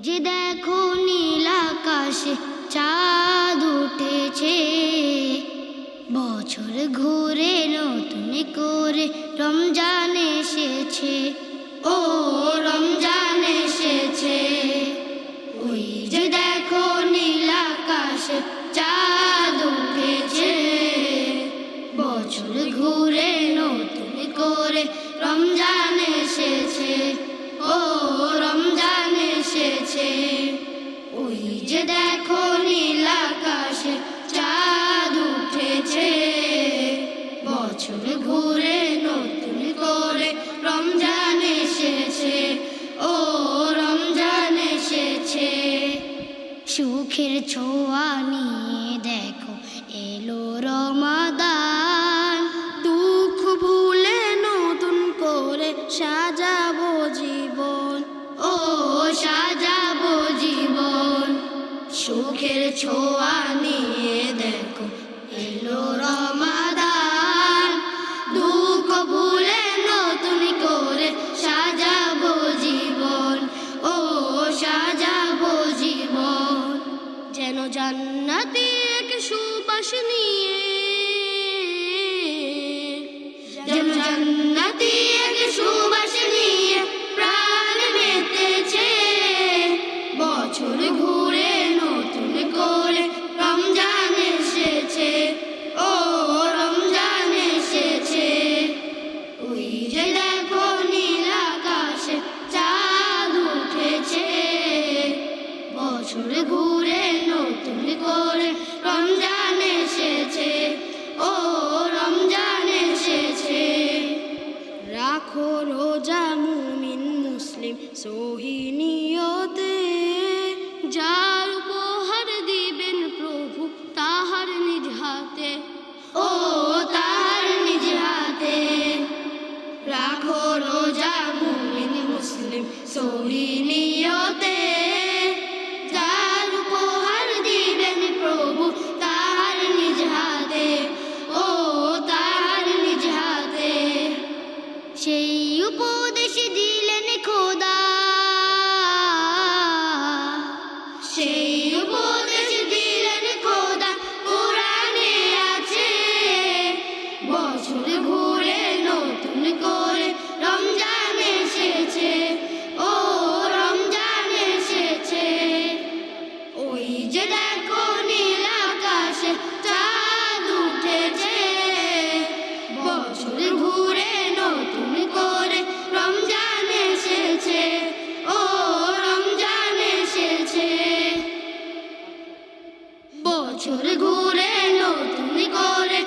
যে দেখো নীল আকাশে চাঁদ উঠেছে, বছর ঘুরে নতুন করে রমজান এসেছে, ও রমজান এসেছে। ওই যে দেখো নীল আকাশে চাঁদ উঠেছে, বছর ঘুরে নতুন করে রমজান এসেছে, ও রমজান এসেছে। ওই যে দেখো নীল আকাশে চাঁদ উঠেছে, বছর ঘুরে নতুন করে রমজান এসেছে, ও রমজান এসেছে। সুখের ছোঁয়া নিয়ে দেখো এলো রমাদান, দুঃখ ভুলে নতুন করে সাজাবো জীবন, ও সাজাবো জীবন। সুখের ছোঁয়া নিয়ে দেখো এলো রমাদান, দুঃখ ভুলে নতুন করে সাজাবো জীবন, ও সাজাবো জীবন। যেন জান্নাতি এক সুবাস নিয়ে, যেন জান্নাতি এক সুবাস নিয়ে প্রাণ মেতেছে, বছর ঘুরে নতুন করে রমজান এসেছে, ও রমজান এসেছে। ওই যে দেখো নীল আকাশে চাঁদ উঠেছে, বছর ঘুরে নতুন করে রমজান এসেছে, ও রমজান এসেছে। রাখো রোজা মুমিন মুসলিম সহি নিয়তে, যার উপহার দিবেন প্রভু তাহার নিজ হাতে, ও তাহার নিজ হাতে। রাখো রোজা মুমিন মুসলিম সহি নিয়তে, যার উপহার দিবেন প্রভু তাহার নিজ হাতে, ও তাহার নিজ হাতে। সেই উপদেশ দিলেন খোদা, সেই উপদেশ দিলেন খোদা কোরআনে আছে, বছর ঘুরে নতুন করে রমজান এসেছে, ও রমজান এসেছে। ওই যে দেখো নীল আকাশে চাঁদ উঠেছে, বছর ঘুরে নতুন করে রমজান এসেছে, ও রমজান এসেছে। বছর ঘুরে নতুন করে